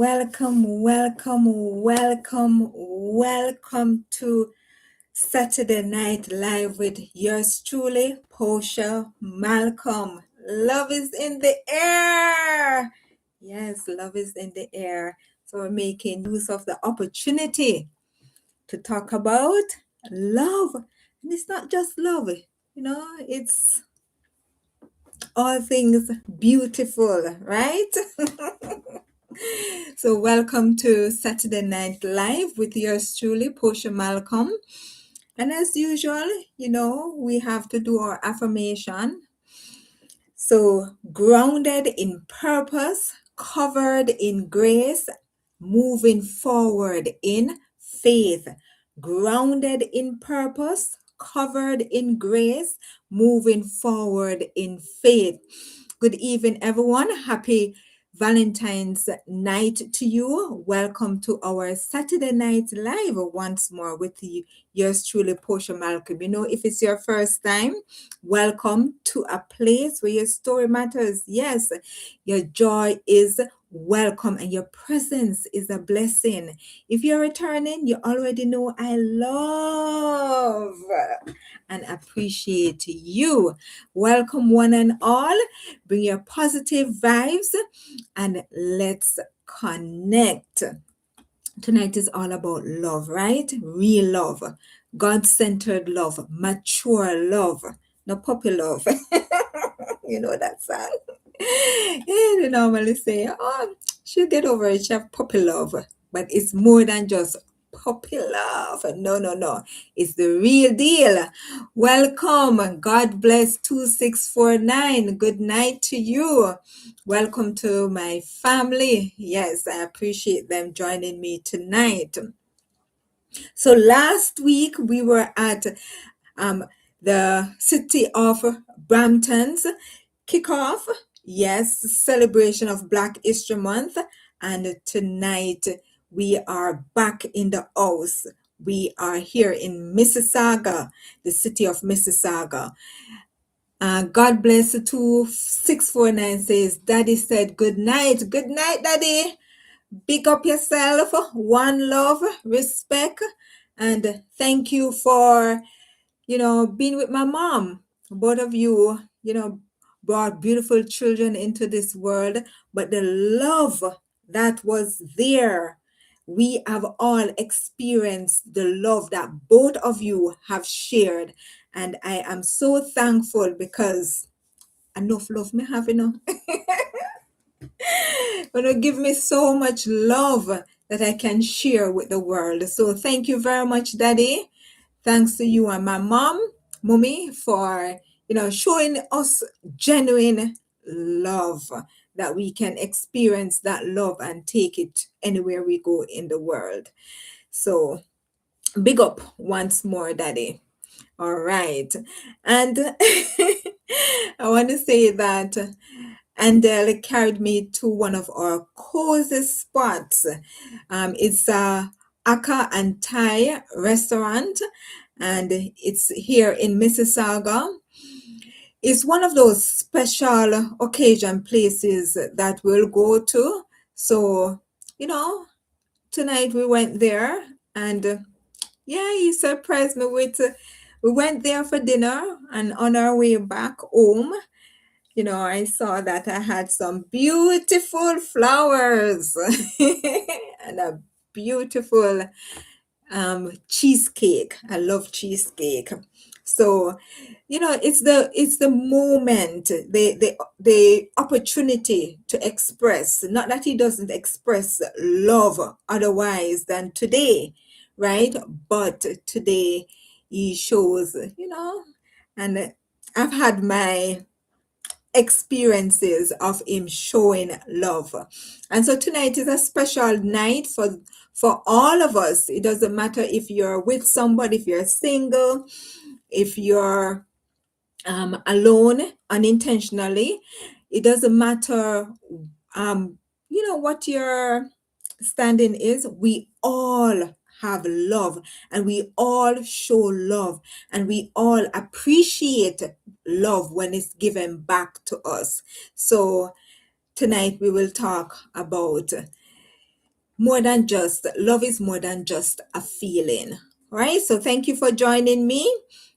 welcome to Saturday Night Live with yours truly, Posha Malcolm. Love is in the air. Yes, love is in the air. So we're making use of the opportunity to talk about love. And it's not just love, it's all things beautiful, right? So, welcome to Saturday Night Live with yours truly, Posha Malcolm. And as usual, we have to do our affirmation. So, grounded in purpose, covered in grace, moving forward in faith. Grounded in purpose, covered in grace, moving forward in faith. Good evening, everyone. Happy Valentine's night to you. Welcome to our Saturday Night Live once more with yours truly, Posha Malcolm. If it's your first time, welcome to a place where your story matters. Yes, your joy is welcome and your presence is a blessing. If you're returning, you already know I love and appreciate you. Welcome, one and all. Bring your positive vibes and let's connect. Tonight is all about love, right? Real love, God-centered love, mature love, no puppy love. You know that song? Yeah, they normally say, oh, she'll get over it, she have puppy love. But it's more than just puppy love. No. It's the real deal. Welcome. God bless 2649. Good night to you. Welcome to my family. Yes, I appreciate them joining me tonight. So last week we were at the city of Brampton's kickoff, yes, celebration of Black History Month. And tonight we are back in the house. We are here in Mississauga, the city of Mississauga. God bless 2649 says, Daddy said good night. Good night, Daddy. Big up yourself. One love, respect, and thank you for being with my mom. Both of you, brought beautiful children into this world, but the love that was there, we have all experienced the love that both of you have shared. And I am so thankful because enough love me have, give me so much love that I can share with the world. So thank you very much, Daddy. Thanks to you and my mommy, for showing us genuine love, that we can experience that love and take it anywhere we go in the world. So big up once more, Daddy. All right. And I want to say that Andel carried me to one of our cozy spots. It's a Aka and Thai restaurant, and it's here in Mississauga. It's one of those special occasion places that we'll go to. So, tonight we went there, and yeah, he surprised me with. We went there for dinner, and on our way back home, I saw that I had some beautiful flowers and a beautiful cheesecake. I love cheesecake. So, it's the moment, the opportunity to express. Not that he doesn't express love otherwise than today, right? But today he shows, and I've had my experiences of him showing love. And so tonight is a special night for all of us. It doesn't matter if you're with somebody, if you're single, if you're alone unintentionally. It doesn't matter what your standing is. We all have love, and we all show love, and we all appreciate love when it's given back to us. So tonight we will talk about more than just love is more than just a feeling. All right. So thank you for joining me,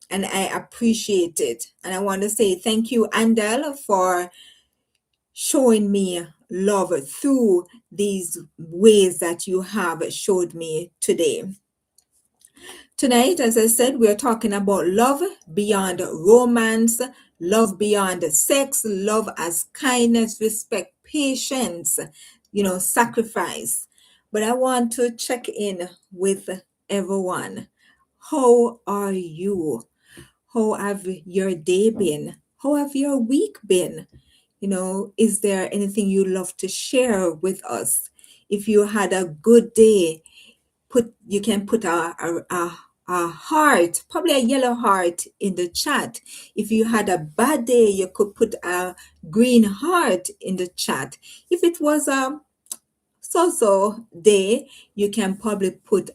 and I appreciate it. And I want to say thank you, Andel, for showing me love through these ways that you have showed me today. Tonight, as I said, we're talking about love beyond romance, love beyond sex, love as kindness, respect, patience, sacrifice. But I want to check in with everyone. How are you? How have your day been? How have your week been? Is there anything you love to share with us? If you had a good day, you can put a heart, probably a yellow heart in the chat. If you had a bad day, you could put a green heart in the chat. If it was a so-so day, you can probably put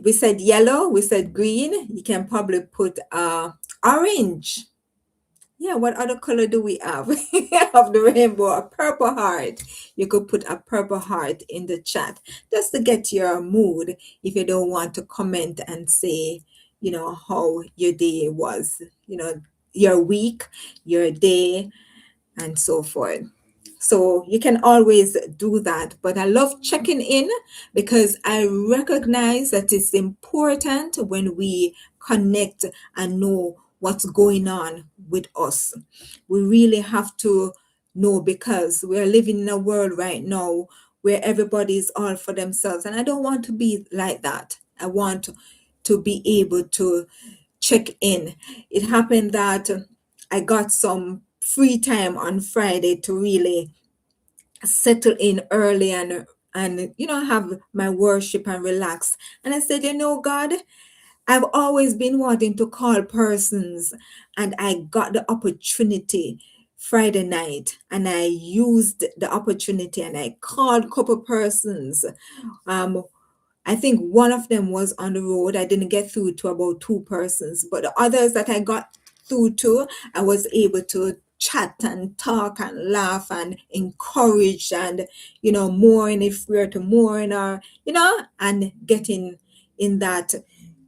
we said yellow, we said green, you can probably put orange. Yeah, what other color do we have of the rainbow? A purple heart. You could put a purple heart in the chat just to get your mood if you don't want to comment and say, how your day was, your week, your day, and so forth. So you can always do that. But I love checking in because I recognize that it's important when we connect and know what's going on with us. We really have to know because we're living in a world right now where everybody is all for themselves. And I don't want to be like that. I want to be able to check in. It happened that I got some free time on Friday to really settle in early and have my worship and relax. And I said, God, I've always been wanting to call persons, and I got the opportunity Friday night, and I used the opportunity and I called a couple persons. Um, I think one of them was on the road. I didn't get through to about two persons, but the others that I got through to, I was able to chat and talk and laugh and encourage and, mourn if we're to mourn or, and getting in that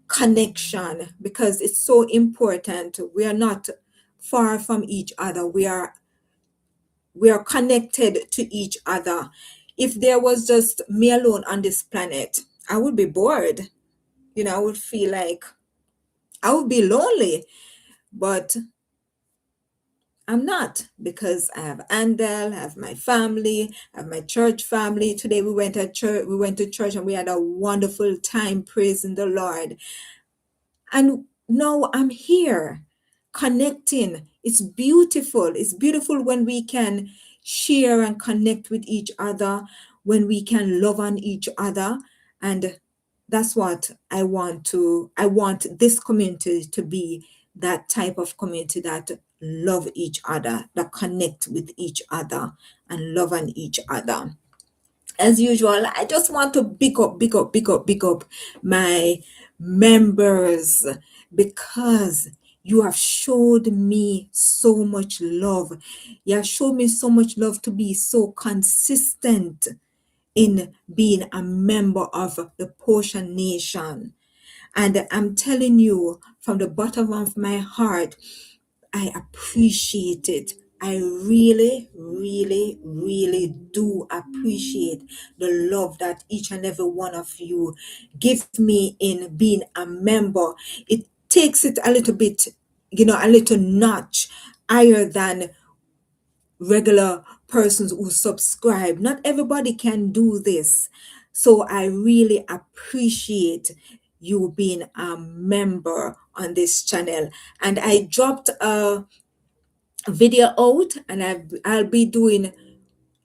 connection because it's so important. We are not far from each other. We are connected to each other. If there was just me alone on this planet, I would be bored. I would feel like I would be lonely, but I'm not because I have Andel, I have my family, I have my church family. Today we went to church and we had a wonderful time praising the Lord. And now I'm here connecting. It's beautiful. It's beautiful when we can share and connect with each other, when we can love on each other. And that's what I want this community to be, that type of community that love each other, that connect with each other and love on each other. As usual, I just want to big up my members because you have showed me so much love. You have showed me so much love to be so consistent in being a member of the Posha Nation. And I'm telling you from the bottom of my heart, I appreciate it. I really, really, really do appreciate the love that each and every one of you give me in being a member. It takes it a little bit, a little notch higher than regular persons who subscribe. Not everybody can do this. So I really appreciate you being a member on this channel. And I dropped a video out and I'll be doing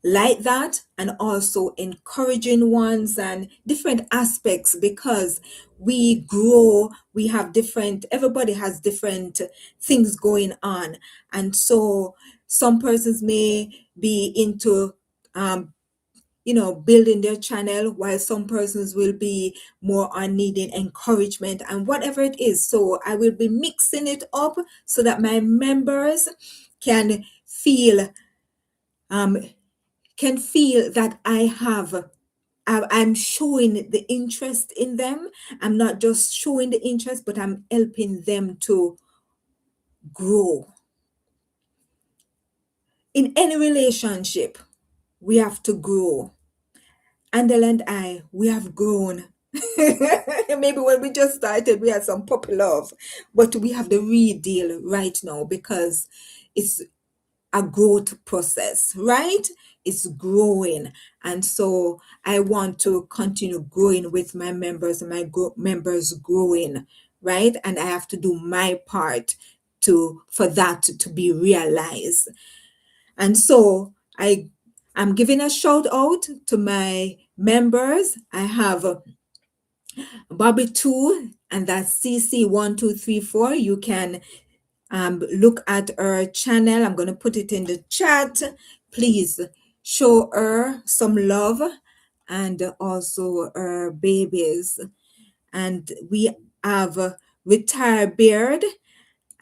like that and also encouraging ones and different aspects because we grow, we have different, everybody has different things going on. And so some persons may be into building their channel, while some persons will be more on needing encouragement and whatever it is. So I will be mixing it up so that my members can feel can feel that I'm showing the interest in them. I'm not just showing the interest, but I'm helping them to grow. In any relationship, we have to grow. Andel and I, we have grown. Maybe when we just started, we had some puppy love, but we have the real deal right now because it's a growth process, right? It's growing. And so I want to continue growing with my members and members growing, right? And I have to do my part for that to be realized. And so I'm giving a shout out to my members. I have Bobby 2, and that's CC1234. You can look at her channel. I'm going to put it in the chat. Please show her some love, and also her babies. And we have Retired Beard.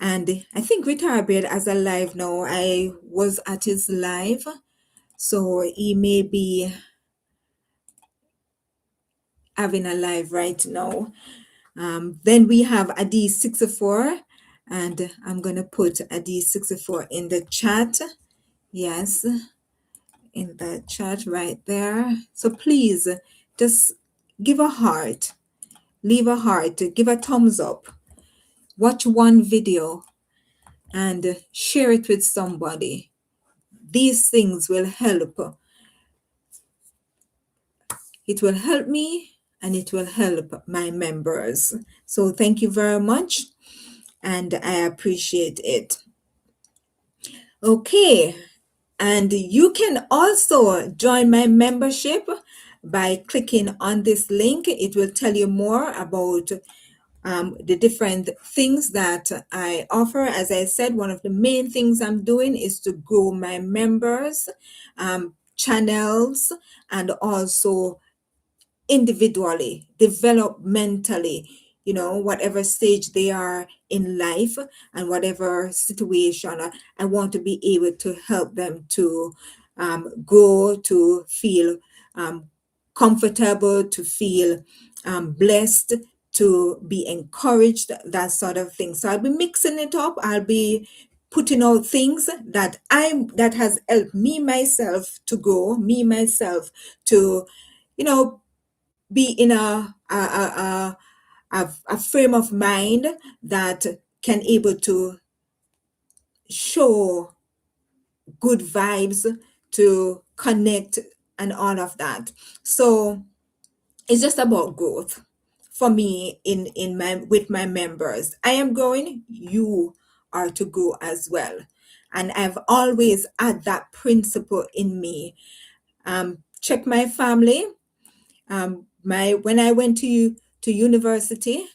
And I think Retired Beard has a live now. I was at his live. So he may be having a live right now. Then we have a D64, and I'm going to put a D64 in the chat. Yes, in the chat right there. So please just give a heart, leave a heart, give a thumbs up, watch one video, and share it with somebody. These things will help. It will help me and it will help my members. So thank you very much, and I appreciate it. Okay, and you can also join my membership by clicking on this link. It will tell you more about the different things that I offer. As I said, one of the main things I'm doing is to grow my members' channels, and also individually, developmentally, whatever stage they are in life and whatever situation. I want to be able to help them to grow, to feel comfortable, to feel blessed, to be encouraged, that sort of thing. So I'll be mixing it up. I'll be putting out things that has helped me myself to grow, me myself to, you know, be in a frame of mind that can able to show good vibes, to connect, and all of that. So it's just about growth for me in my with my members. I am growing, you are to grow as well. And I've always had that principle in me. Check my family. When I went to university,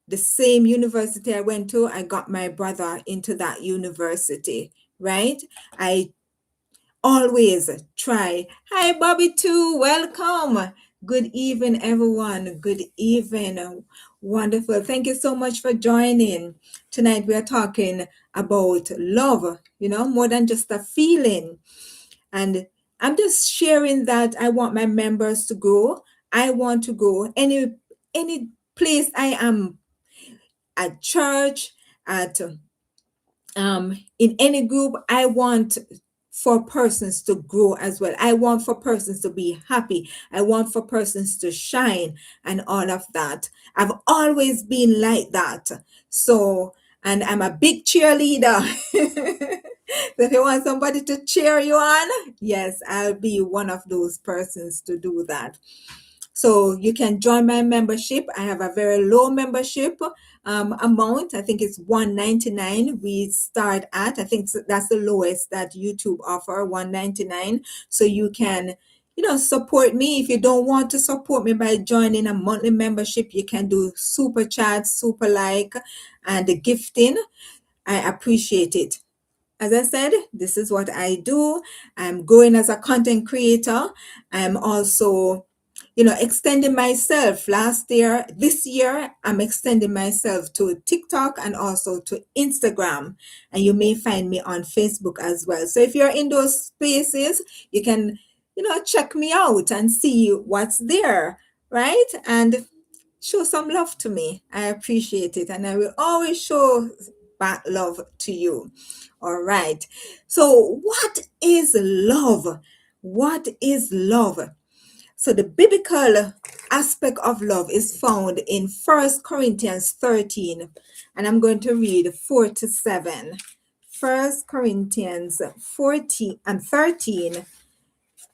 the same university I went to, I got my brother into that university, right? I always try. Hi, Bobby, too. Welcome. Good evening, everyone. Good evening. Wonderful. Thank you so much for joining. Tonight, we are talking about love, more than just a feeling. And I'm just sharing that I want my members to go. I want to go any place I am, at church, at in any group. I want for persons to grow as well. I want for persons to be happy. I want for persons to shine and all of that. I've always been like that. So, and I'm a big cheerleader. So if you want somebody to cheer you on, yes, I'll be one of those persons to do that. So you can join my membership. I have a very low membership amount. I think it's $199 we start at. I think that's the lowest that YouTube offer, $199. So you can, support me. If you don't want to support me by joining a monthly membership, you can do super chat, super like, and the gifting. I appreciate it. As I said, this is what I do. I'm growing as a content creator. I'm also extending myself. Last year, this year, I'm extending myself to TikTok and also to Instagram. And you may find me on Facebook as well. So if you're in those spaces, you can, check me out and see what's there, right? And show some love to me. I appreciate it. And I will always show back love to you. All right. So, what is love? What is love? So the biblical aspect of love is found in 1 Corinthians 13, and I'm going to read 4 to 7. 1 Corinthians 14 and 13.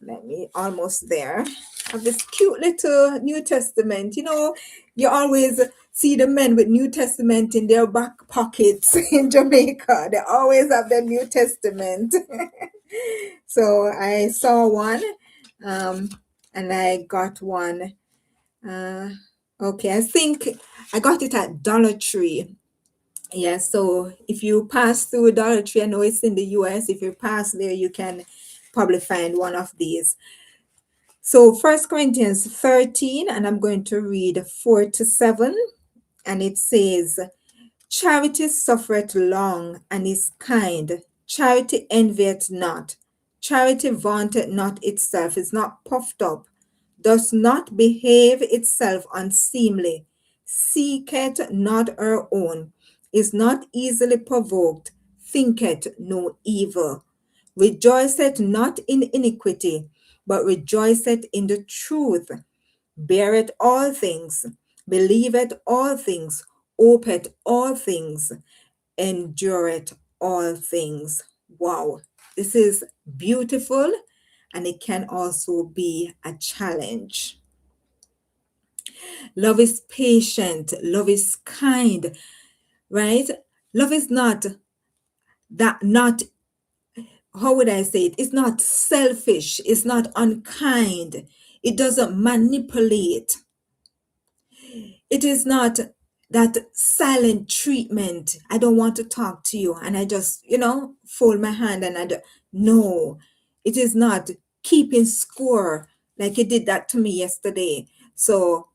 Let me almost there. Of this cute little New Testament. You always see the men with New Testament in their back pockets in Jamaica. They always have the New Testament. So I saw one, um, and I got one. Uh, okay, I think I got it at Dollar Tree. Yeah, so if you pass through Dollar Tree, I know it's in the US. If you pass there, you can probably find one of these. So 1 Corinthians 13, and I'm going to read 4 to 7, and it says, Charity suffereth long and is kind. Charity envieth not. Charity vaunteth not itself, is not puffed up, does not behave itself unseemly, seeketh not her own, is not easily provoked, thinketh no evil, rejoiceth not in iniquity, but rejoiceth in the truth, beareth all things, believeth all things, hopeth all things, endureth all things. Wow, this is beautiful, and it can also be a challenge. Love is patient, love is kind, right? Love is not, how would I say it? It's not selfish, it's not unkind, it doesn't manipulate. It is not that silent treatment. I don't want to talk to you, and I just, fold my hand and no, it is not keeping score like you did that to me yesterday. So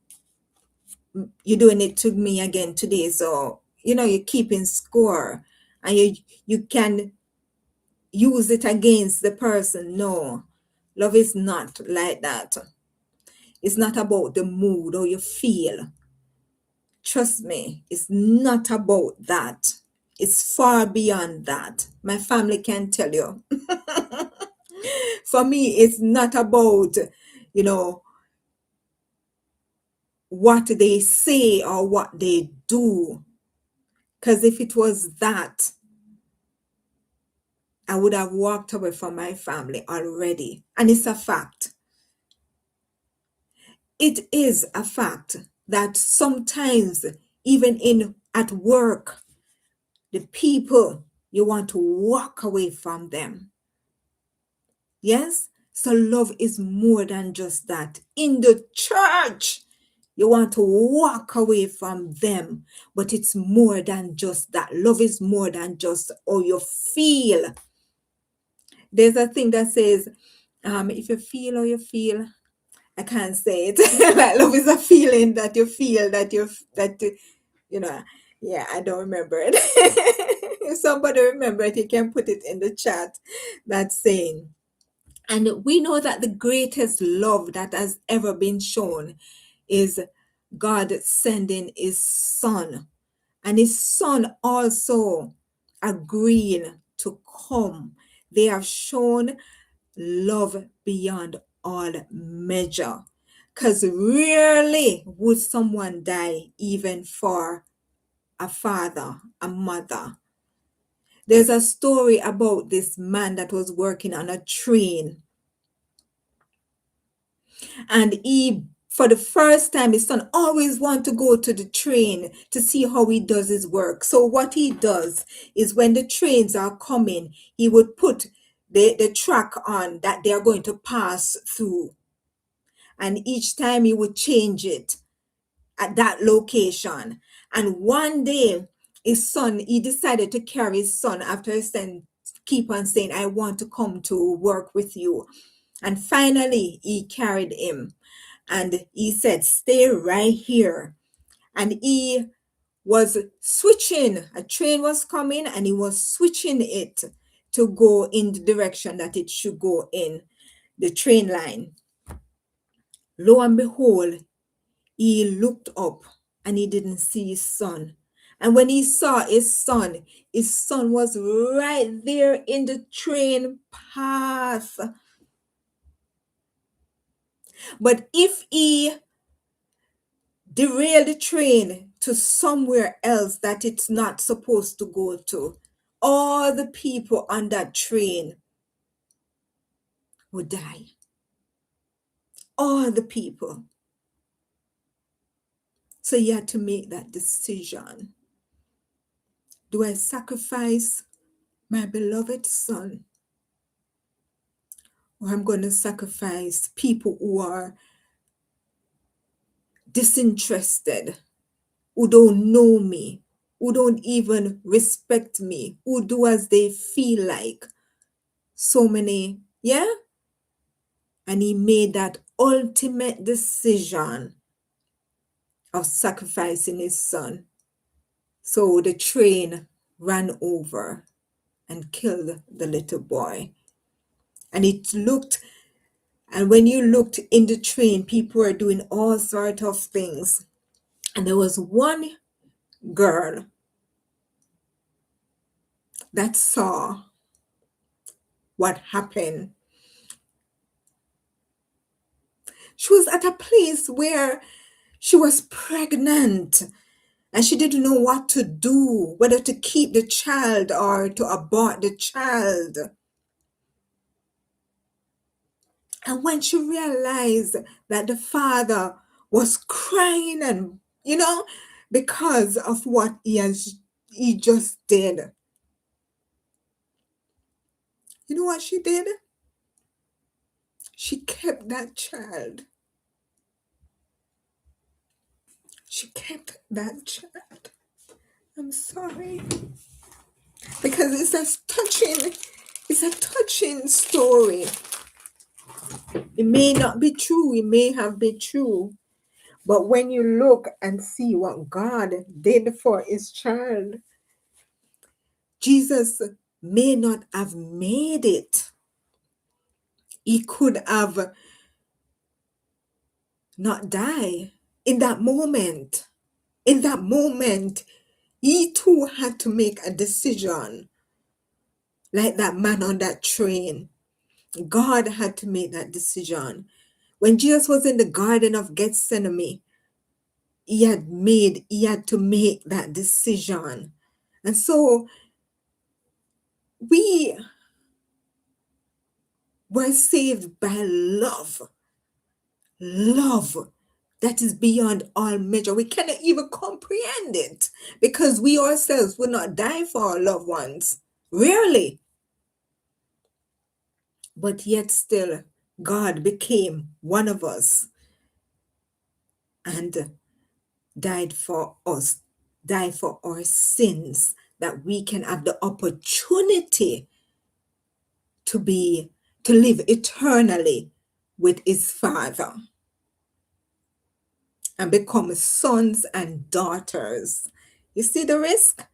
you're doing it to me again today. So, you're keeping score, and you can use it against the person. No, love is not like that. It's not about the mood or you feel. Trust me, it's not about that. It's far beyond that. My family can tell you. For me, it's not about, you know, what they say or what they do. Because if it was that, I would have walked away from my family already. And it's a fact. It is a fact that sometimes, even at work, the people, you want to walk away from them. Yes? So love is more than just that. In the church, you want to walk away from them, but it's more than just that. Love is more than just how you feel. There's a thing that says, if you feel how you feel, I can't say it. Like love is a feeling that you feel you know. Yeah, I don't remember it. If somebody remember it, you can put it in the chat. That saying. And we know that the greatest love that has ever been shown is God sending his son. And his son also agreeing to come. They have shown love beyond all measure. Because rarely would someone die even for a father, a mother. There's a story about this man that was working on a train, and for the first time, his son always want to go to the train to see how he does his work. So what he does is when the trains are coming, he would put the track on that they are going to pass through. And each time he would change it at that location. And one day, he decided to carry his son after his son keep on saying, I want to come to work with you. And finally, he carried him. And he said, stay right here. And he was switching. A train was coming and he was switching it to go in the direction that it should go in, the train line. Lo and behold, he looked up and he didn't see his son. And when he saw his son was right there in the train path. But if he derail the train to somewhere else that it's not supposed to go to, all the people on that train would die. All the people. So you had to make that decision. Do I sacrifice my beloved son? Or I'm going to sacrifice people who are disinterested, who don't know me, who don't even respect me, who do as they feel like. So many, yeah? And he made that ultimate decision of sacrificing his son. So the train ran over and killed the little boy. And it looked, and when you looked in the train, people were doing all sorts of things. And there was one girl that saw what happened. She was at a place where she was pregnant and she didn't know what to do, whether to keep the child or to abort the child. And when she realized that the father was crying and, because of what he just did, you know what she did? She kept that child. She kept that child. I'm sorry. Because it's a touching story. It may not be true, it may have been true. But when you look and see what God did for his child, Jesus may not have made it. He could have not died in that moment. In that moment, he too had to make a decision, like that man on that train. God had to make that decision. When Jesus was in the Garden of Gethsemane, he had to make that decision. And so we were saved by love that is beyond all measure. We cannot even comprehend it because we ourselves will not die for our loved ones. Rarely. But yet still, God became one of us and died for us, died for our sins, that we can have the opportunity to live eternally with his Father and become sons and daughters. You see the risk?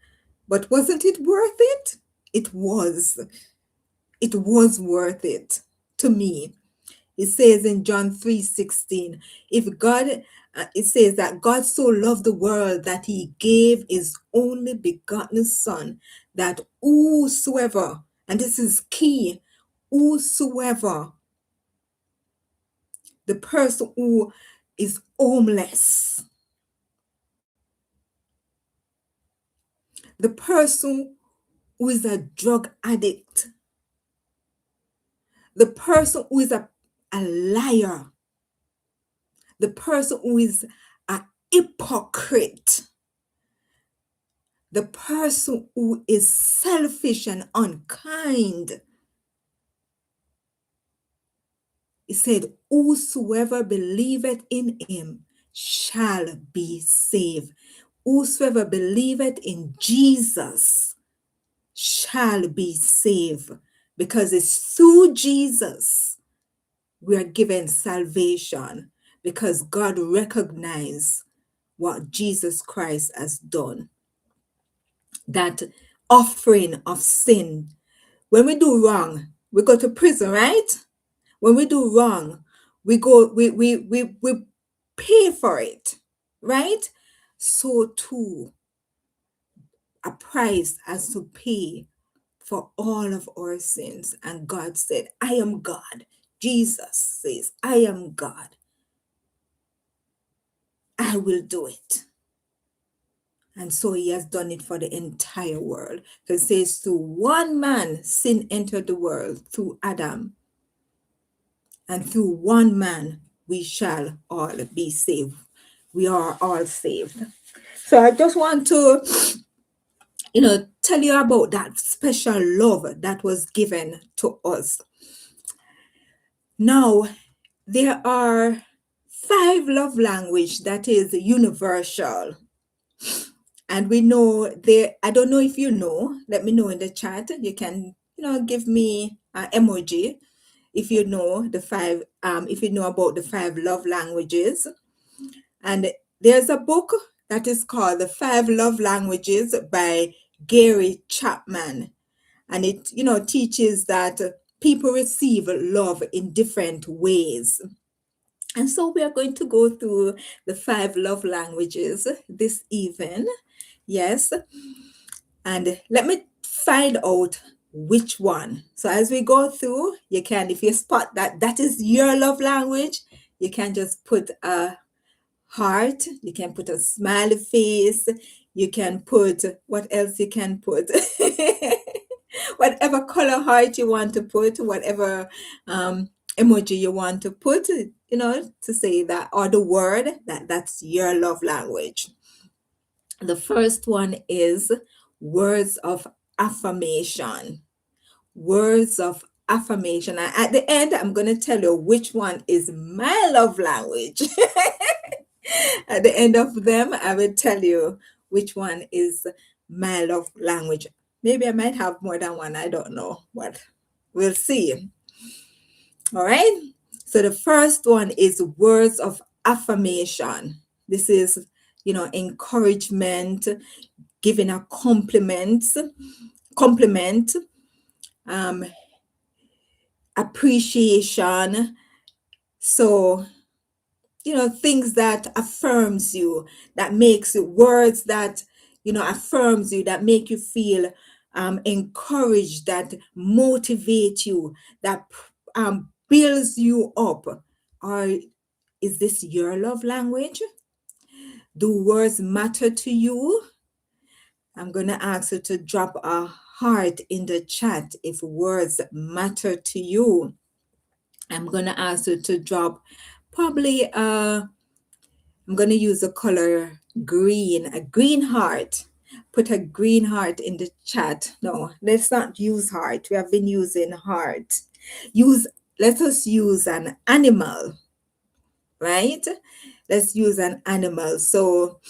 But wasn't it worth it? It was. It was worth it to me. It says in John 3:16, if God, it says that God so loved the world that he gave his only begotten son, that whosoever, and this is key, whosoever, the person who is homeless, the person who is a drug addict, the person who is a liar, the person who is a hypocrite, the person who is selfish and unkind. He said, whosoever believeth in him shall be saved. Whosoever believeth in Jesus shall be saved, because it's through Jesus we are given salvation. because God recognized what Jesus Christ has done. That offering of sin. When we do wrong, we go to prison, right? When we do wrong, we pay for it, right? So too, a price has to pay for all of our sins. And God said, I am God. Jesus says, I am God. I will do it. And so he has done it for the entire world. It says, through one man, sin entered the world through Adam. And through one man, we shall all be saved. We are all saved. So I just want to, tell you about that special love that was given to us. Now, there are 5 love language that is universal. And we know there, I don't know if you know, let me know in the chat. You can, give me an emoji if you know the 5, if you know about the 5 love languages. And there's a book that is called The 5 Love Languages by Gary Chapman. And it, teaches that people receive love in different ways. And so we are going to go through the 5 love languages this evening. Yes. And let me find out which one. So as we go through, you can, if you spot that is your love language, you can just put a heart, you can put a smiley face, you can put, what else you can put? Whatever color heart you want to put, whatever emoji you want to put, to say that, or the word that's your love language. The first one is words of affirmation. Words of affirmation. And at the end, I'm going to tell you which one is my love language. At the end of them, I will tell you which one is my love language. Maybe I might have more than one. I don't know, but we'll see. All right. So the first one is words of affirmation. This is, encouragement, giving a compliment, um, appreciation. So, things that affirms you, that makes it words that, affirms you, that make you feel encouraged, that motivate you, that builds you up. Or is this your love language? Do words matter to you? I'm going to ask you to drop a heart in the chat if words matter to you. I'm going to ask you to drop probably, I'm going to use the color green, a green heart. Put a green heart in the chat. No, let's not use heart. We have been using heart. Let us use an animal, right? Let's use an animal. So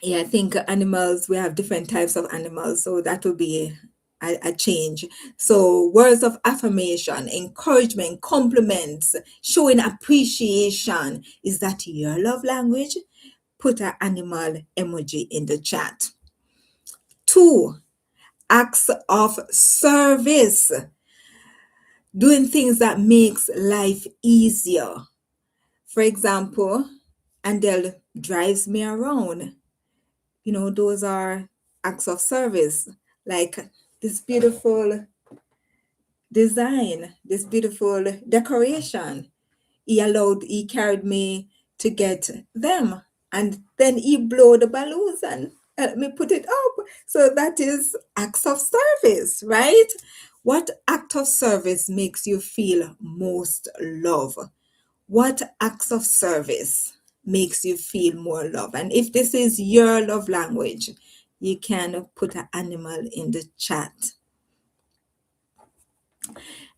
yeah, I think animals, we have different types of animals, so that will be a change. So words of affirmation, encouragement, compliments, showing appreciation. Is that your love language? Put an animal emoji in the chat. 2, acts of service. Doing things that makes life easier. For example, Andel drives me around. Those are acts of service, like this beautiful design, this beautiful decoration. He carried me to get them, and then he blew the balloons and helped me put it up. So that is acts of service, right? What act of service makes you feel most love? What acts of service makes you feel more love? And if this is your love language, you can put an animal in the chat.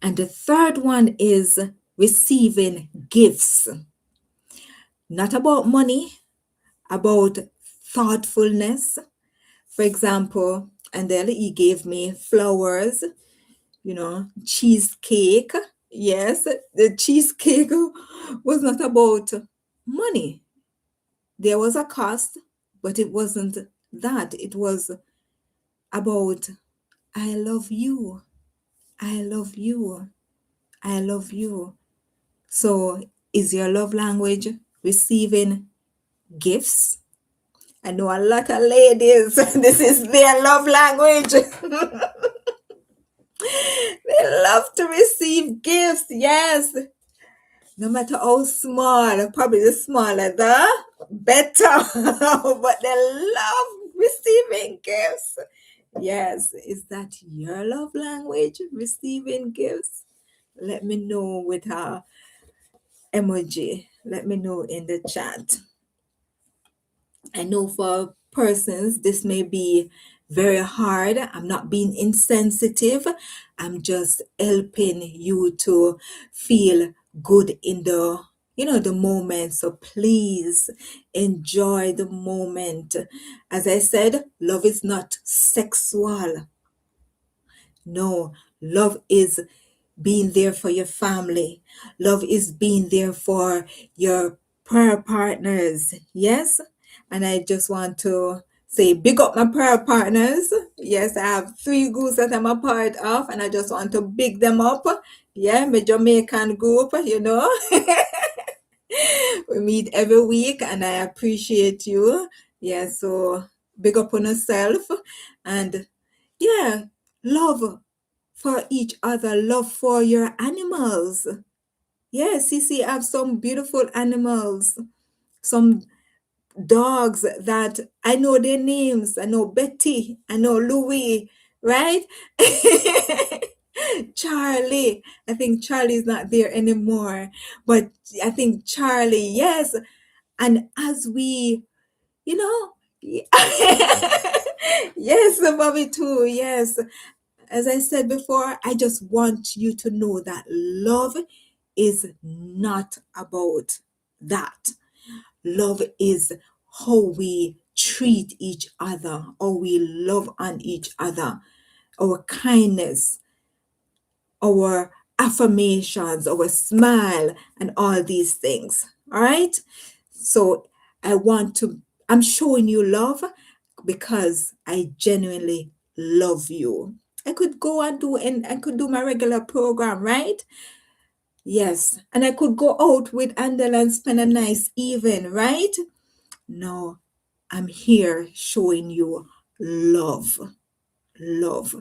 And the third one is receiving gifts. Not about money, about thoughtfulness. For example, and then he gave me flowers, cheesecake. Yes, the cheesecake was not about money. There was a cost, but it wasn't that. It was about I love you. I love you. I love you. So, is your love language receiving gifts? I know a lot of ladies, this is their love language. They love to receive gifts, yes. No matter how small, probably the smaller the better. But they love receiving gifts. Yes, is that your love language, receiving gifts? Let me know with a emoji. Let me know in the chat. I know for persons this may be very hard. I'm not being insensitive. I'm just helping you to feel good in the moment. So please enjoy the moment. As I said, love is not sexual. No, love is being there for your family. Love is being there for your prayer partners. Yes. And I just want to say, big up my prayer partners. Yes, I have 3 groups that I'm a part of, and I just want to big them up. Yeah, my Jamaican group, we meet every week, and I appreciate you. Yeah, so big up on yourself. And yeah, love for each other, love for your animals. Yes, Cece, I have some beautiful animals, some dogs that I know their names. I know Betty, I know Louis, right? Charlie. I think Charlie's not there anymore, but I think Charlie, yes. And as we, you know, yes, Bobby too, yes. As I said before, I just want you to know that love is not about that. Love is how we treat each other, how we love on each other, our kindness, our affirmations, our smile, and all these things. All right? So I'm showing you love because I genuinely love you. I could go and I could do my regular program, right? Yes. And I could go out with Andel and spend a nice evening, right? No, I'm here showing you love. Love.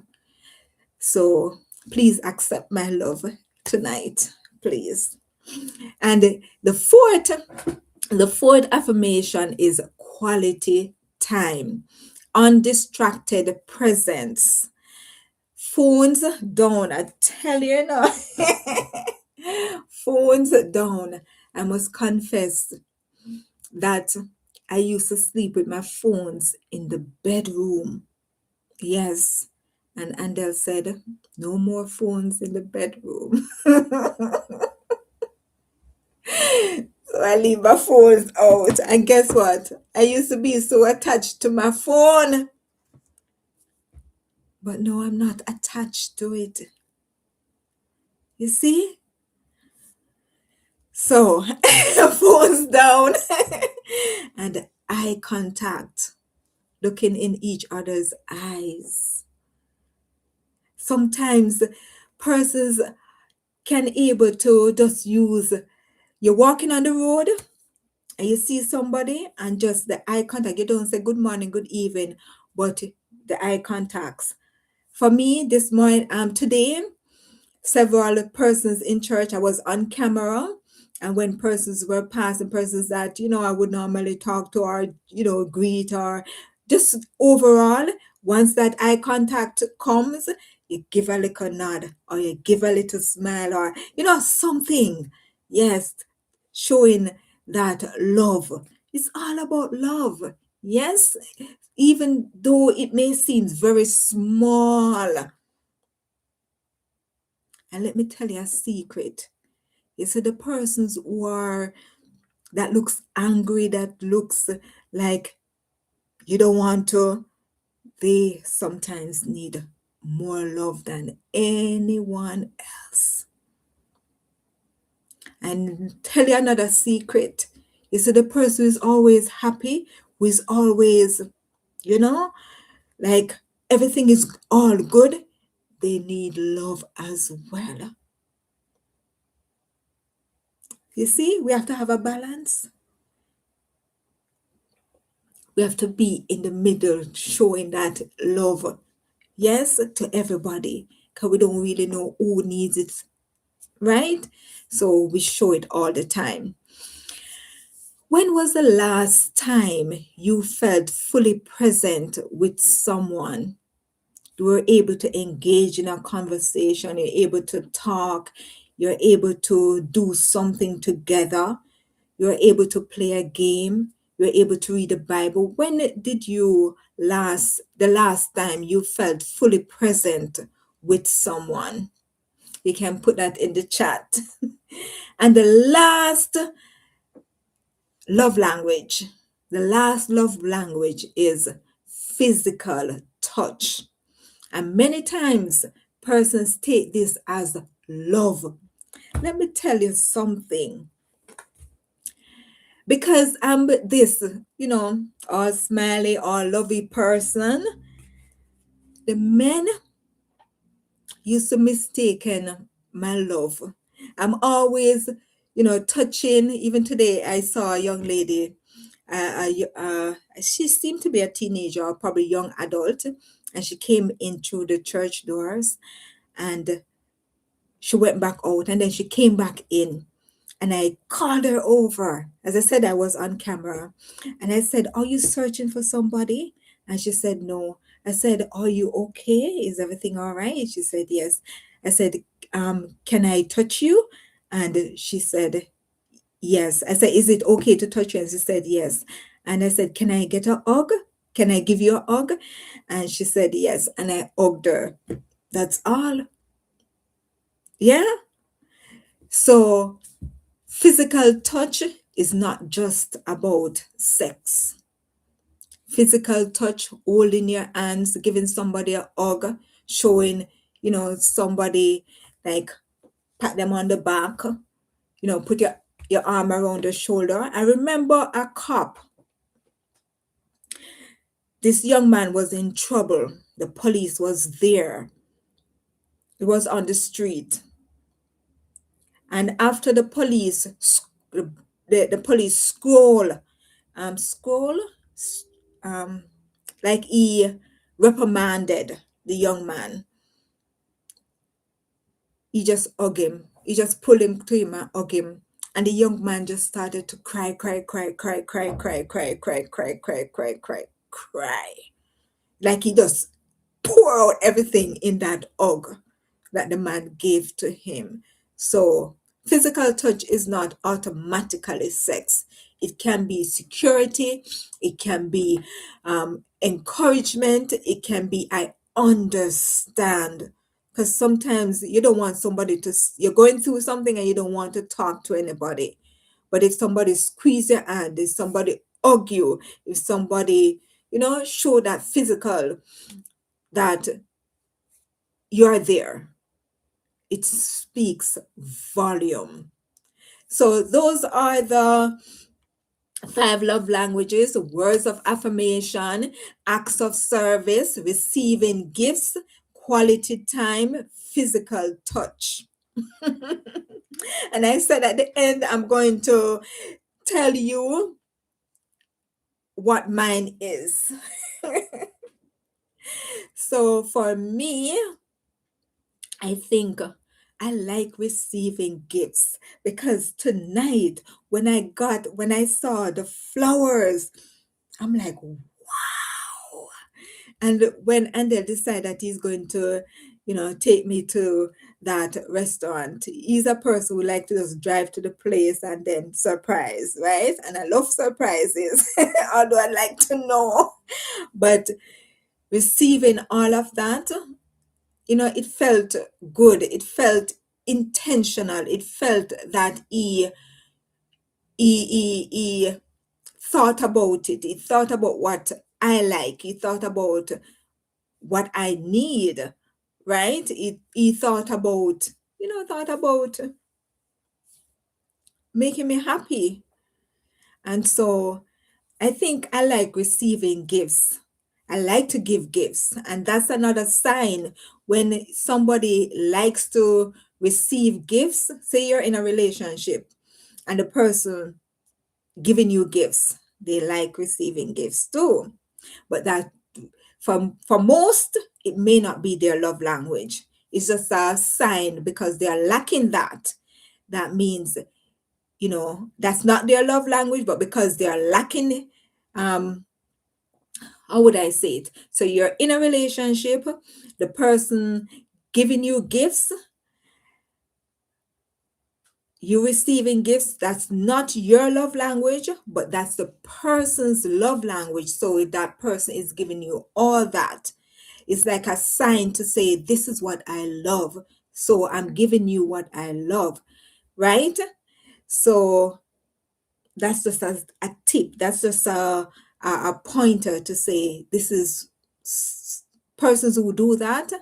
So please accept my love tonight, please. And the fourth affirmation is quality time, undistracted presence. Phones down, I tell you now. Phones down. I must confess that I used to sleep with my phones in the bedroom. Yes. And Andel said, no more phones in the bedroom. So I leave my phones out. And guess what? I used to be so attached to my phone. But no, I'm not attached to it. You see? So, phones down and eye contact, looking in each other's eyes. Sometimes persons can able to just use, you're walking on the road and you see somebody and just the eye contact, you don't say good morning, good evening, but the eye contacts. For me, this morning, today, several persons in church, I was on camera, and when persons were passing, persons that I would normally talk to or greet, or just overall, once that eye contact comes, you give a little nod or you give a little smile, or something. Yes, showing that love. It's all about love. Yes, even though it may seem very small. And let me tell you a secret. You see, the persons that looks angry, that looks like you don't want to, they sometimes need more love than anyone else. And tell you another secret. You see, the person who is always happy, who is always, you know, like everything is all good, they need love as well. You see, we have to have a balance. We have to be in the middle, showing that love, yes, to everybody, because we don't really know who needs it, right? So we show it all the time. When was the last time you felt fully present with someone? You were able to engage in a conversation, you're able to talk, you're able to do something together, you're able to play a game, you're able to read the Bible. When did you the last time you felt fully present with someone? You can put that in the chat. And love language, the last love language is physical touch. And many times persons take this as love. Let me tell you something. Because I'm this, all smiley, all lovey person, the men used to mistaken my love. I'm always, touching. Even today, I saw a young lady. She seemed to be a teenager or probably young adult, and she came in through the church doors, and she went back out, and then she came back in. And I called her over. As I said, I was on camera. And I said, "Are you searching for somebody?" And she said, "No." I said, "Are you okay? Is everything all right?" She said, "Yes." I said, "Can I touch you?" And she said, "Yes." I said, "Is it okay to touch you?" And she said, "Yes." And I said, "Can I get a hug? Can I give you a hug?" And she said, "Yes." And I hugged her. That's all. Yeah. So physical touch is not just about sex. Physical touch, holding your hands, giving somebody a hug, showing, somebody like pat them on the back, put your arm around the shoulder. I remember a cop. This young man was in trouble. The police was there. It was on the street. And after the police, the police scroll, um, like he reprimanded the young man. He just hugged him. He just pulled him to him and hugged him. And the young man just started to cry, cry, cry, cry, cry, cry, cry, cry, cry, cry, cry, cry, cry. Like he just pour out everything in that hug that the man gave to him. So physical touch is not automatically sex. It can be security, it can be encouragement, it can be I understand. Because sometimes you don't want somebody you're going through something and you don't want to talk to anybody. But if somebody squeeze your hand, if somebody hug you, if somebody, show that physical, that you're there, it speaks volume. So those are the 5 love languages: words of affirmation, acts of service, receiving gifts, quality time, physical touch. And I said at the end, I'm going to tell you what mine is. So for me, I think I like receiving gifts, because tonight when I saw the flowers, I'm like, wow. And when Andel decided that he's going to, take me to that restaurant, he's a person who like to just drive to the place and then surprise, right? And I love surprises, although I like to know. But receiving all of that, it felt good. It felt intentional. It felt that he thought about it. He thought about what I like. He thought about what I need, right? He thought about, thought about making me happy. And so I think I like receiving gifts. I like to give gifts. And that's another sign when somebody likes to receive gifts. Say you're in a relationship and the person giving you gifts, they like receiving gifts too. But that for most, it may not be their love language. It's just a sign because they are lacking that. That means, that's not their love language, but because they are lacking, um, how would I say it? So you're in a relationship, the person giving you gifts, you receiving gifts, that's not your love language, but that's the person's love language. So that person is giving you all that. It's like a sign to say, this is what I love. So I'm giving you what I love, right? So that's just a tip. That's just a pointer to say, this is persons who do that.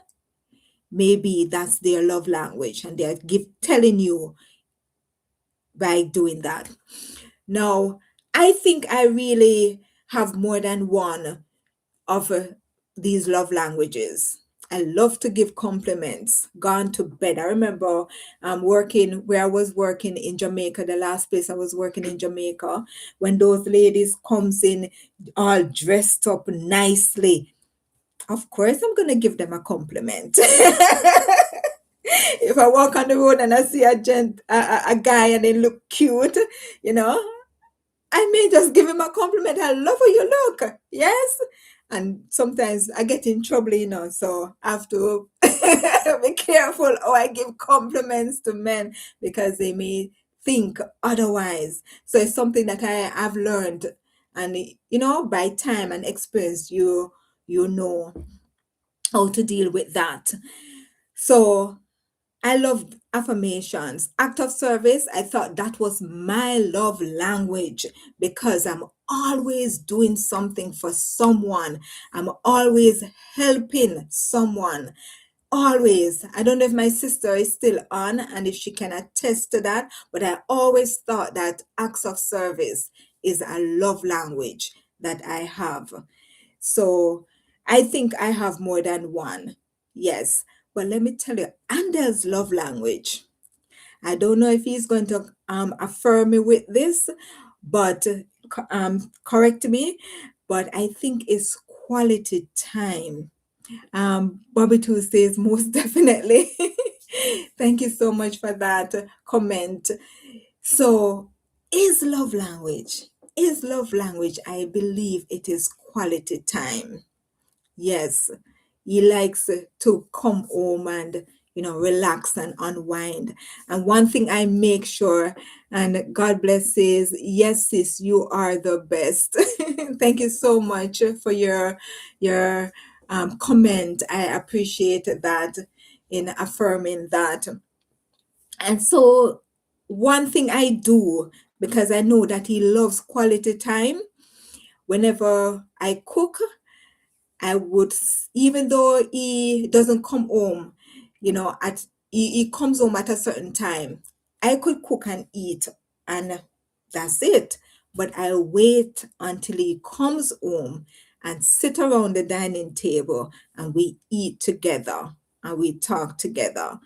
Maybe that's their love language and they're telling you by doing that. Now, I think I really have more than one of these love languages. I love to give compliments. Gone to bed. I remember working where I was working in Jamaica, the last place I was working in Jamaica, when those ladies comes in all dressed up nicely. Of course, I'm gonna give them a compliment. If I walk on the road and I see a guy and they look cute, you know, I may just give him a compliment. I love how you look. Yes. And sometimes I get in trouble, so I have to be careful how I give compliments to men because they may think otherwise. So it's something that I have learned. And, by time and experience, you know how to deal with that. So I loved affirmations. Act of service, I thought that was my love language because I'm always doing something for someone. I'm always helping someone. Always. I don't know if my sister is still on and if she can attest to that, but I always thought that acts of service is a love language that I have. So I think I have more than one. Yes. But let me tell you, Anders' love language. I don't know if he's going to affirm me with this, but correct me. But I think it's quality time. Bobby Tuesdays, most definitely. Thank you so much for that comment. So, is love language? Is love language? I believe it is quality time. Yes, he likes to come home and relax and unwind. And one thing I make sure, and God bless says, yes, sis, you are the best. Thank you so much for your comment. I appreciate that in affirming that. And so one thing I do because I know that he loves quality time. Whenever I cook, I would, even though he doesn't come home, he comes home at a certain time. I could cook and eat, and that's it. But I'll wait until he comes home and sit around the dining table and we eat together and we talk together.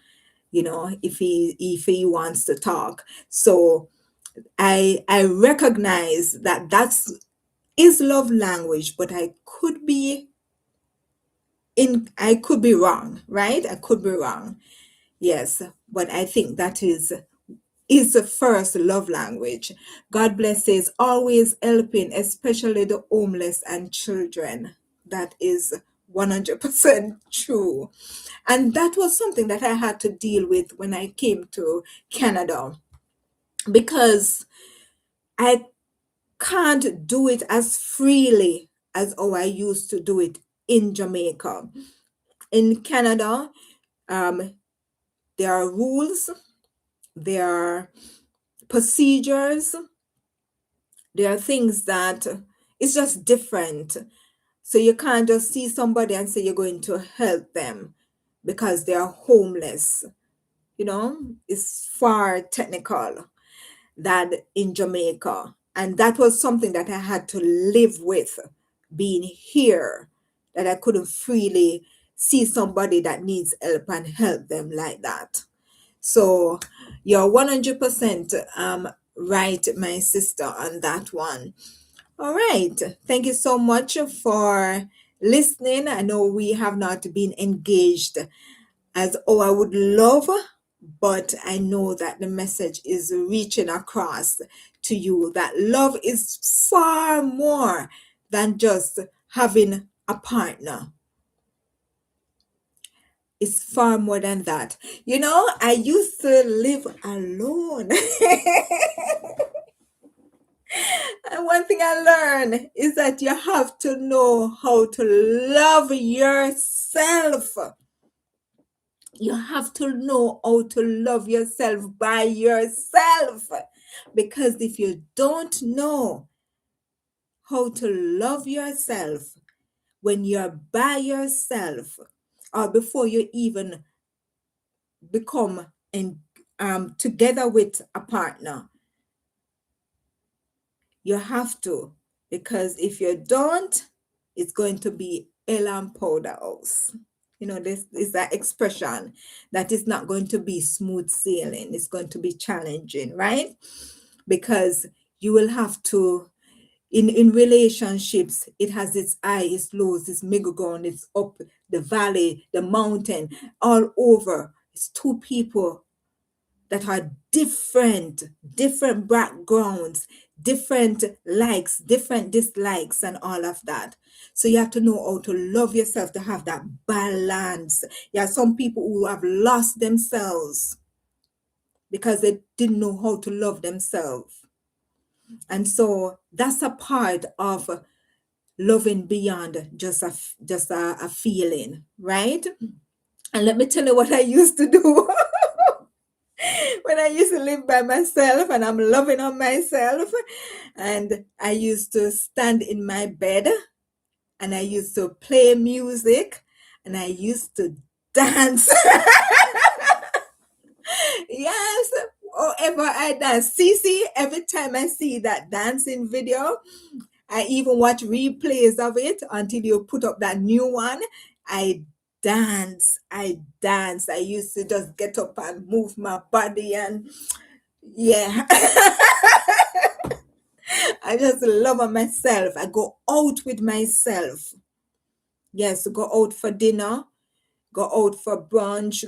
If he wants to talk. So I recognize that that's his love language, but I could be wrong, right? I could be wrong. Yes, but I think that is the first love language. God bless says always helping, especially the homeless and children. That is 100% true. And that was something that I had to deal with when I came to Canada because I can't do it as freely as how I used to do it in Jamaica. In Canada, um, there are rules, there are procedures, there are things that it's just different. So you can't just see somebody and say you're going to help them because they are homeless. It's far technical. than in Jamaica. And that was something that I had to live with being here, that I couldn't freely see somebody that needs help and help them like that. So you're 100% right, my sister, on that one. All right. Thank you so much for listening. I know we have not been engaged as I would love, but I know that the message is reaching across to you that love is far more than just having a partner. It's far more than that. You know, I used to live alone. And one thing I learned is that you have to know how to love yourself. You have to know how to love yourself by yourself. Because if you don't know how to love yourself when you're by yourself, or before you even become together with a partner, you have to. Because if you don't, it's going to be hell and powder house. You know, this is that expression that is not going to be smooth sailing. It's going to be challenging, right? Because you will have to, in relationships, it has its high, its lows, its middle ground, it's up, the valley, the mountain, all over. It's two people that are different backgrounds, different likes, different dislikes, and all of that. So you have to know how to love yourself, to have that balance. Yeah, some people who have lost themselves because they didn't know how to love themselves. And so that's a part of loving beyond just a feeling, right? And let me tell you what I used to do. When I used to live by myself and I'm loving on myself, and I used to stand in my bed and I used to play music and I used to dance. Yes, however I dance. See, every time I see that dancing video, I even watch replays of it until you put up that new one. I I dance. I used to just get up and move my body, and yeah. I just love on myself. I go out with myself. Yes, go out for dinner, go out for brunch,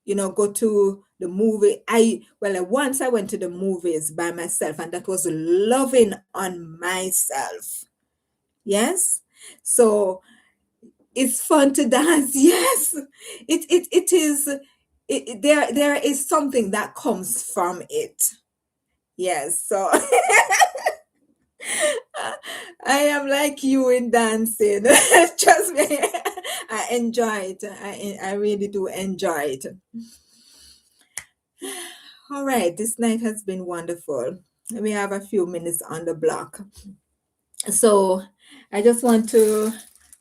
go to the movie. Once I went to the movies by myself, and that was loving on myself. Yes. So it's fun to dance. Yes. It is there is something that comes from it. Yes. So I am like you in dancing. Trust me. I enjoy it. I really do enjoy it. All right, this night has been wonderful. We have a few minutes on the block. So I just want to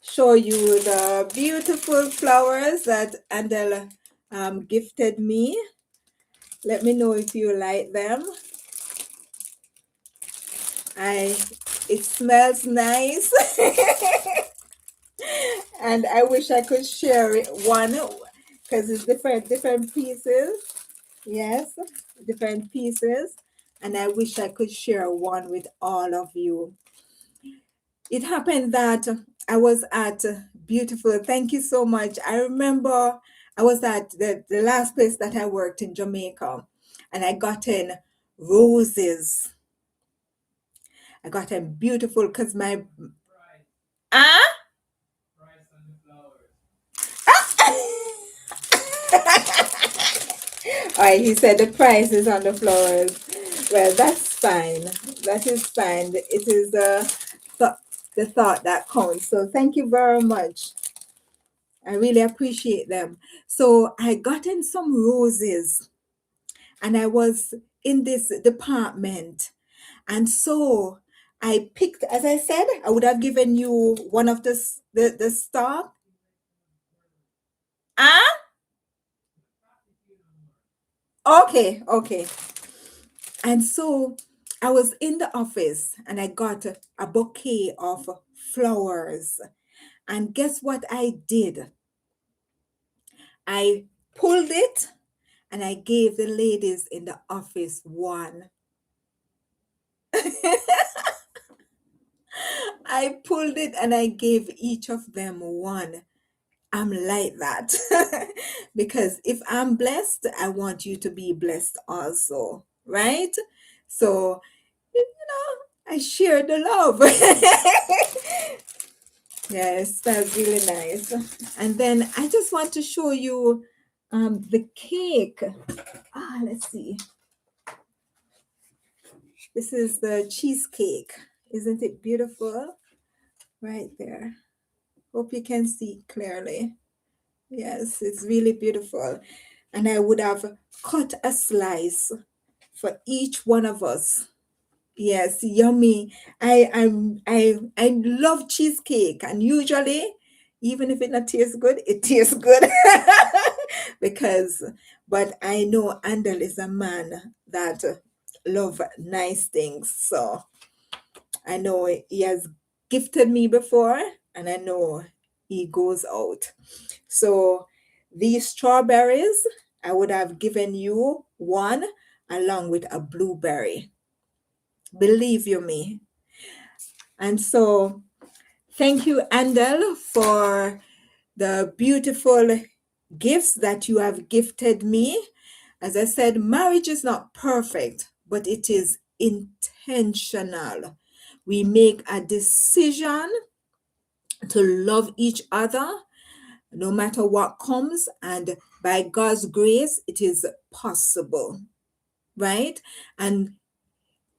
show you the beautiful flowers that Andela gifted me. Let me know if you like them. It smells nice. And I wish I could share it one, because it's different pieces. Yes, different pieces. And I wish I could share one with all of you. It happened that I was at beautiful, thank you so much. I remember I was at the last place that I worked in Jamaica, and I got in roses. I got in beautiful, because my ah. All right, he said the price is on the flowers. Well, that's fine. That is fine. It is the thought that counts. So thank you very much. I really appreciate them. So I got in some roses, and I was in this department. And so I picked, as I said, I would have given you one of the stock. Ah, okay. And so I was in the office and I got a bouquet of flowers. And guess what I did? I pulled it and I gave the ladies in the office one. I pulled it and I gave each of them one. I'm like that. Because if I'm blessed, I want you to be blessed also, right? So, I share the love. Yes, that's really nice. And then I just want to show you the cake. Let's see. This is the cheesecake. Isn't it beautiful? Right there. Hope you can see clearly. Yes, it's really beautiful. And I would have cut a slice for each one of us. Yes, yummy. I love cheesecake, and usually, even if it not tastes good, it tastes good. Because, but I know Andel is a man that love nice things. So I know he has gifted me before, and I know he goes out. So these strawberries, I would have given you one along with a blueberry. Believe you me. And so thank you, Andel, for the beautiful gifts that you have gifted me. As I said, marriage is not perfect, but it is intentional. We make a decision to love each other no matter what comes, and by God's grace, it is possible, right? And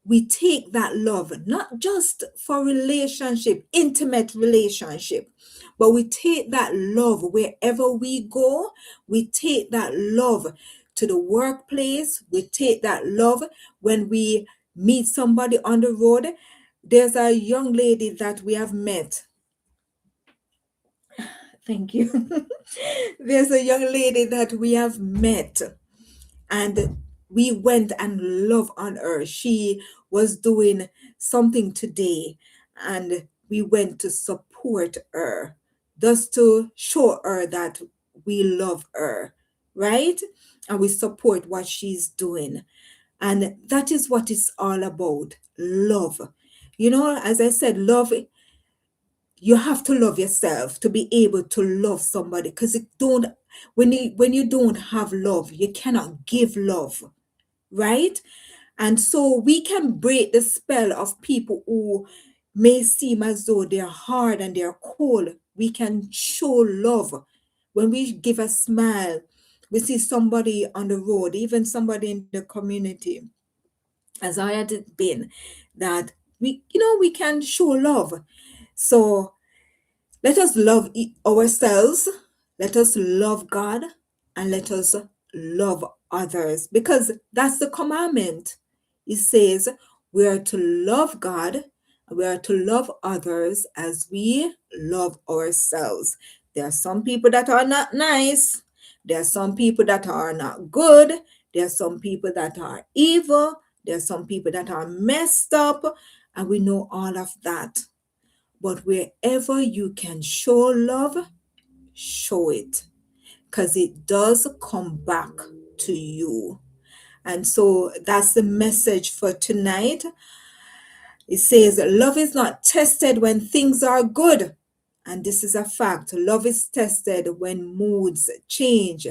we take that love not just for relationship, intimate relationship, but we take that love wherever we go. We take that love to the workplace. We take that love when we meet somebody on the road. There's a young lady that we have met. Thank you. There's a young lady that we have met, and we went and love on her. She was doing something today, and we went to support her, just to show her that we love her, right? And we support what she's doing. And that is what it's all about, love. As I said, love, you have to love yourself to be able to love somebody, because it don't when you don't have love, you cannot give love, right? And so we can break the spell of people who may seem as though they're hard and they're cold. We can show love when we give a smile. We see somebody on the road, even somebody in the community, as I had it been, that we can show love. So let us love ourselves, let us love God, and let us love others, because that's the commandment. It says we are to love God, we are to love others as we love ourselves. There are some people that are not nice, there are some people that are not good, there are some people that are evil, there are some people that are messed up, and we know all of that. But wherever you can show love, show it, because it does come back to you. And so that's the message for tonight. It says, love is not tested when things are good. And this is a fact. Love is tested when moods change.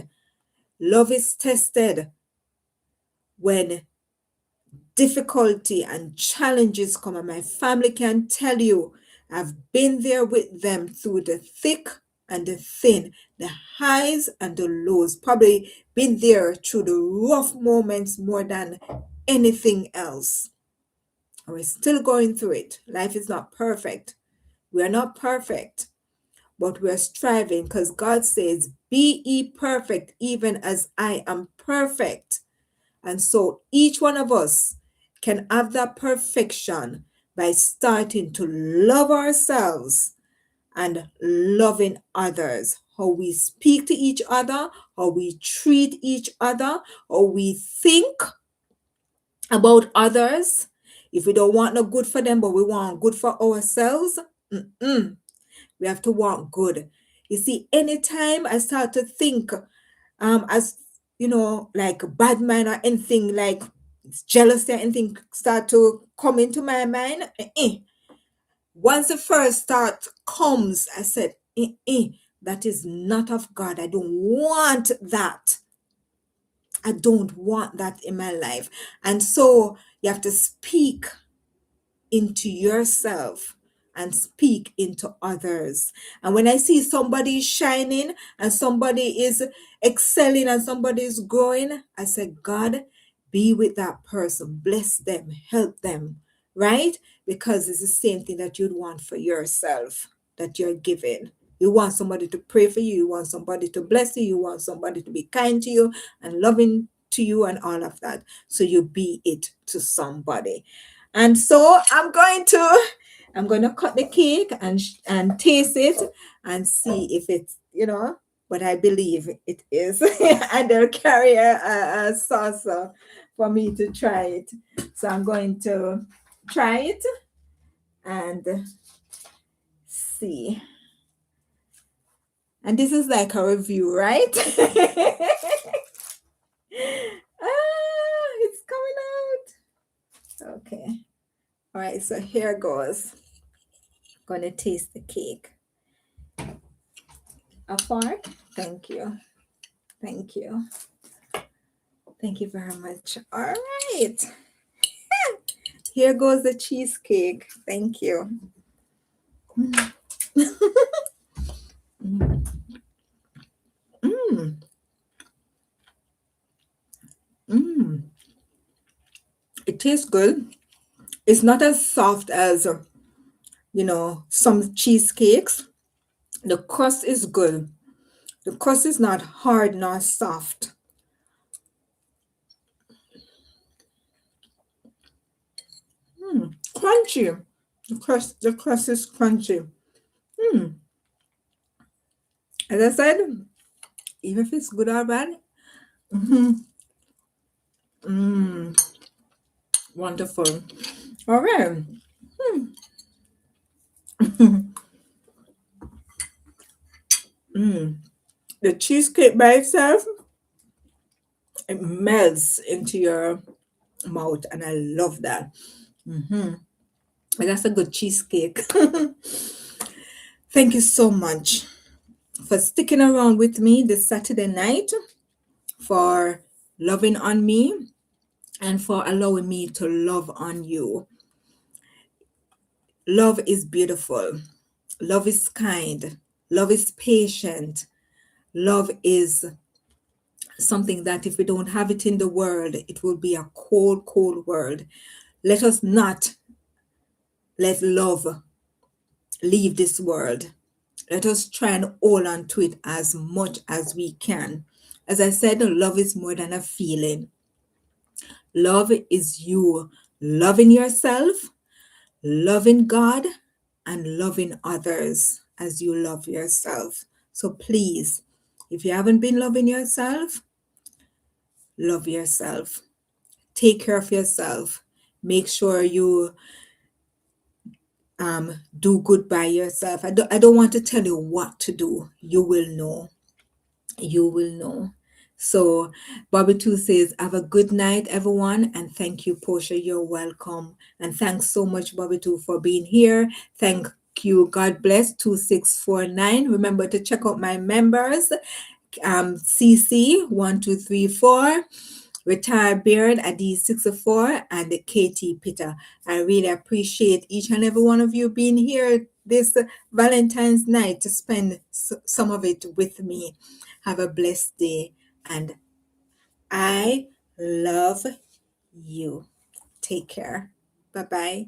Love is tested when difficulty and challenges come. And my family can tell you, I've been there with them through the thick and the thin, the highs and the lows, probably been there through the rough moments more than anything else. And we're still going through it. Life is not perfect. We are not perfect, but we're striving, because God says, be ye perfect, even as I am perfect. And so each one of us can have that perfection by starting to love ourselves and loving others. How we speak to each other, how we treat each other, how we think, about others, if we don't want no good for them, but we want good for ourselves, mm-mm, we have to want good. You see, anytime I start to think, as like bad mind or anything like jealousy or anything start to come into my mind, once the first thought comes, I said, that is not of God. I don't want that. I don't want that in my life. And so you have to speak into yourself and speak into others. And when I see somebody shining and somebody is excelling and somebody is growing, I say, God, be with that person, bless them, help them, right? Because it's the same thing that you'd want for yourself that you're giving. You want somebody to pray for you, you want somebody to bless you, you want somebody to be kind to you and loving to you and all of that. So you be it to somebody. And so I'm going to cut the cake and taste it and see if it's, but I believe it is. And they'll carry a saucer for me to try it. So I'm going to try it and see. And this is like a review, right? It's coming out. Okay. All right, so here goes. Gonna taste the cake. A fork? Thank you. Thank you. Thank you very much. All right. Here goes the cheesecake. Thank you. Mm. Mm. Mm. It tastes good. It's not as soft as, some cheesecakes. The crust is good. The crust is not hard nor soft. Crunchy. The crust is crunchy. Mm. As I said, even if it's good or bad, mhm. Mm, wonderful. All right. Mm. The cheesecake by itself, it melts into your mouth, and I love that. Hmm. That's a good cheesecake. Thank you so much for sticking around with me this Saturday night, for loving on me, and for allowing me to love on you. Love is beautiful. Love is kind. Love is patient. Love is something that if we don't have it in the world, it will be a cold, cold world. Let us not let love leave this world. Let us try and hold on to it as much as we can. As I said, love is more than a feeling. Love is you loving yourself, loving God, and loving others as you love yourself. So please, if you haven't been loving yourself, love yourself. Take care of yourself. Make sure you do good by yourself. I don't want to tell you what to do. You will know. You will know. So Bobby Two says, have a good night, everyone. And thank you, Portia. You're welcome. And thanks so much, Bobby Two, for being here. Thank you. God bless 2649. Remember to check out my members. CC 1234. Retired Beard at D64 and the KT Pitta. I really appreciate each and every one of you being here this Valentine's night to spend some of it with me. Have a blessed day, and I love you. Take care. Bye bye.